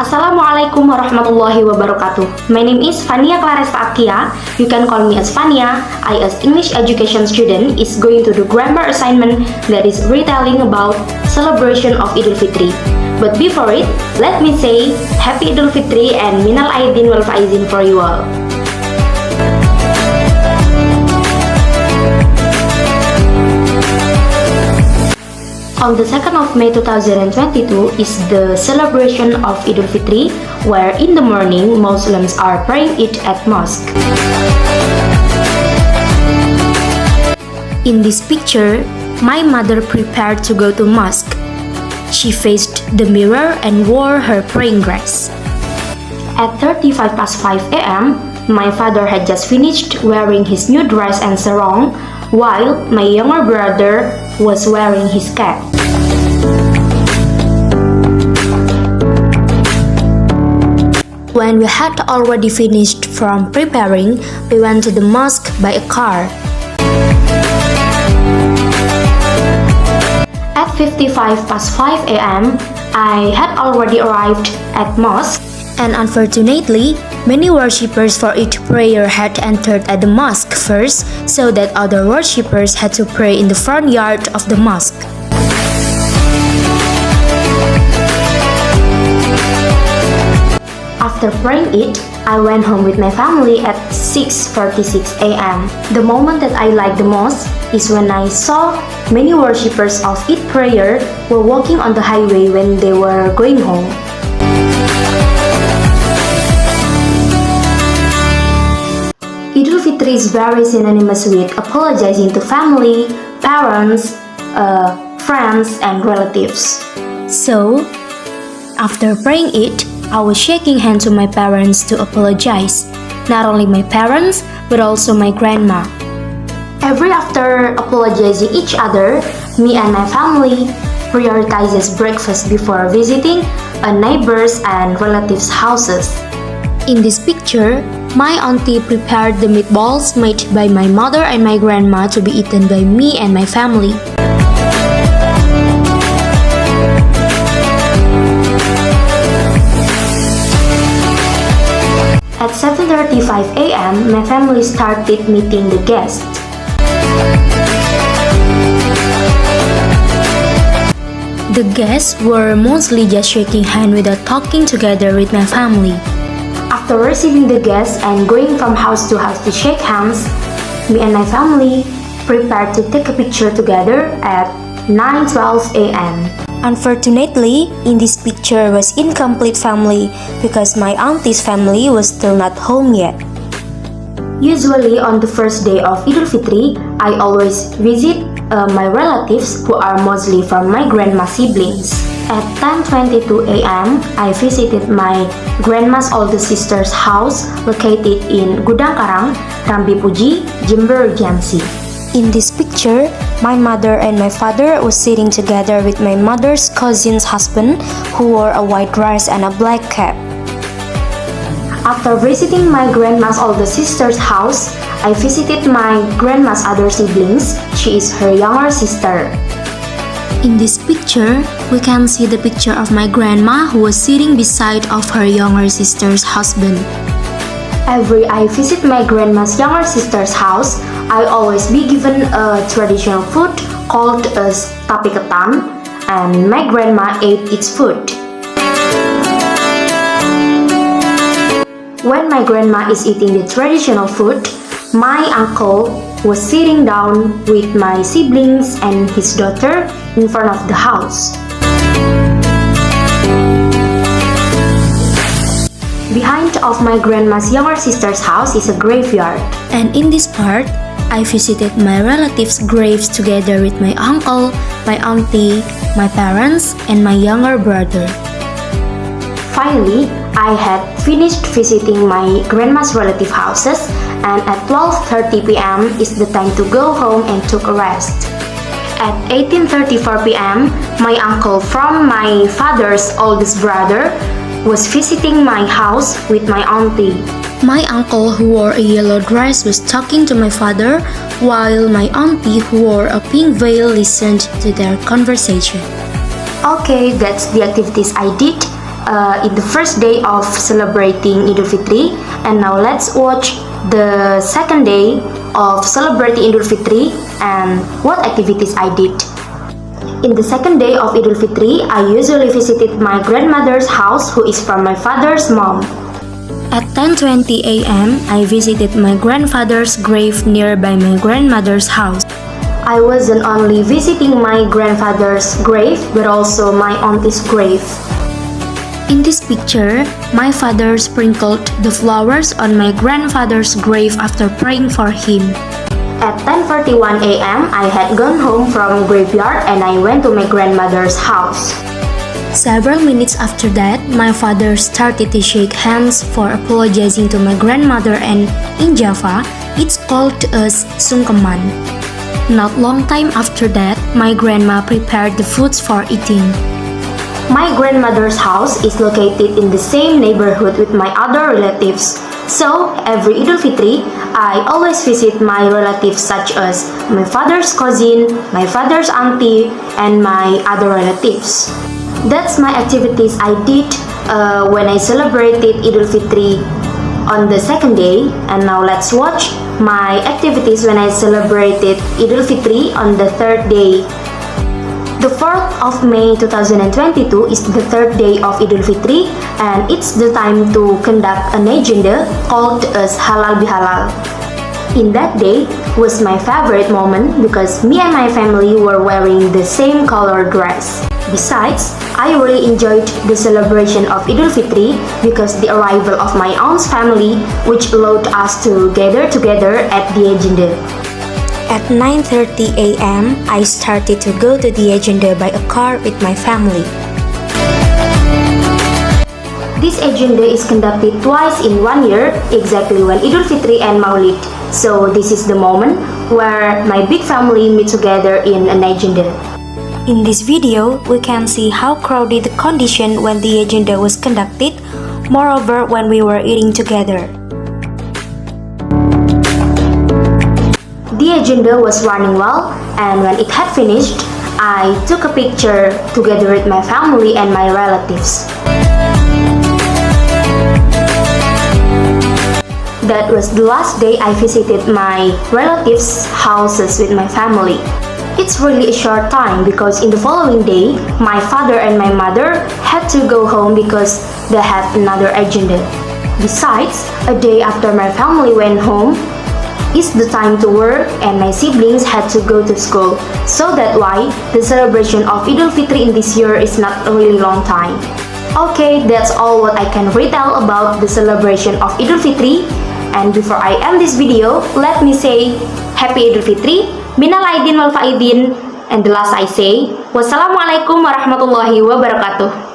Assalamualaikum warahmatullahi wabarakatuh. My name is Fania Claresta Akia. You can call me as Fania. I, as English education student, is going to do grammar assignment that is retelling about celebration of Iedul Fitri. But before it, let me say Happy Iedul Fitri and Minal Aidin wal Faizin for you all. On the 2nd of May 2022 is the celebration of Iedul Fitri, where in the morning Muslims are praying it at mosque. In this picture, my mother prepared to go to mosque. She faced the mirror and wore her praying dress. At 5 a.m., my father had just finished wearing his new dress and sarong, while my younger brother was wearing his cap. When we had already finished from preparing, we went to the mosque by a car. At 5 a.m., I had already arrived at mosque, and unfortunately, many worshippers for each prayer had entered at the mosque first, so that other worshippers had to pray in the front yard of the mosque. After praying it, I went home with my family at 6:46 a.m. The moment that I liked the most is when I saw many worshippers of each prayer were walking on the highway when they were going home. Idul Fitri is very synonymous with apologizing to family, parents, friends, and relatives. So, after praying it, I was shaking hands to my parents to apologize. Not only my parents, but also my grandma. Every after apologizing each other, me and my family prioritizes breakfast before visiting a neighbors and relatives' houses. In this picture, my auntie prepared the meatballs made by my mother and my grandma to be eaten by me and my family. At 7:35 a.m., my family started meeting the guests. The guests were mostly just shaking hands without talking together with my family. After receiving the guests and going from house to shake hands, me and my family prepared to take a picture together at 9:12 a.m. Unfortunately, in this picture was incomplete family because my auntie's family was still not home yet. Usually on the first day of Idul Fitri, I always visit my relatives who are mostly from my grandma's siblings. At 10:22 a.m., I visited my grandma's oldest sister's house located in Gudang Karang, Rambi Puji, Jember, Jamsi. In this picture, my mother and my father was sitting together with my mother's cousin's husband who wore a white dress and a black cap. After visiting my grandma's oldest sister's house, I visited my grandma's other siblings. She is her younger sister. In this picture, we can see the picture of my grandma who was sitting beside of her younger sister's husband. Every I visit my grandma's younger sister's house, I always be given a traditional food called tape ketan, and my grandma ate its food. When my grandma is eating the traditional food, my uncle was sitting down with my siblings and his daughter in front of the house. Behind of my grandma's younger sister's house is a graveyard. And in this part, I visited my relatives' graves together with my uncle, my auntie, my parents, and my younger brother. Finally, I had finished visiting my grandma's relative houses, and at 12:30 p.m. is the time to go home and took a rest. At 18:34 p.m., my uncle from my father's oldest brother was visiting my house with my auntie. My uncle who wore a yellow dress was talking to my father, while my auntie who wore a pink veil listened to their conversation. Okay, that's the activities I did. in the first day of celebrating Iedul Fitri, and now let's watch the second day of celebrating Iedul Fitri and what activities I did. In the second day of Iedul Fitri, I usually visited my grandmother's house, who is from my father's mom. At 10:20 a.m., I visited my grandfather's grave nearby my grandmother's house. I wasn't only visiting my grandfather's grave, but also my auntie's grave. In this picture, my father sprinkled the flowers on my grandfather's grave after praying for him. At 10:41 a.m., I had gone home from graveyard and I went to my grandmother's house. Several minutes after that, my father started to shake hands for apologizing to my grandmother, and in Java, it's called as sungkeman. Not long time after that, my grandma prepared the foods for eating. My grandmother's house is located in the same neighborhood with my other relatives. So, every Iedul Fitri, I always visit my relatives such as my father's cousin, my father's auntie, and my other relatives. That's my activities I did when I celebrated Iedul Fitri on the second day. And now let's watch my activities when I celebrated Iedul Fitri on the third day. The 4th of May 2022 is the third day of Iedul Fitri, and it's the time to conduct an agenda called as Halal Bihalal. In that day was my favorite moment because me and my family were wearing the same color dress. Besides, I really enjoyed the celebration of Iedul Fitri because the arrival of my aunt's family, which allowed us to gather together at the agenda. At 9:30 a.m., I started to go to the agenda by a car with my family. This agenda is conducted twice in 1 year, exactly when Iedul Fitri and Maulid. So this is the moment where my big family meet together in an agenda. In this video, we can see how crowded the condition when the agenda was conducted, moreover when we were eating together. The agenda was running well, and when it had finished, I took a picture together with my family and my relatives. That was the last day I visited my relatives' houses with my family. It's really a short time because in the following day, my father and my mother had to go home because they had another agenda. Besides, a day after my family went home, it's the time to work and my siblings had to go to school. So that's why the celebration of Iedul Fitri in this year is not a really long time. Okay, that's all what I can retell about the celebration of Iedul Fitri. And before I end this video, let me say Happy Iedul Fitri, Minal Aidin wal Faidin, and the last I say, Wassalamualaikum warahmatullahi wabarakatuh.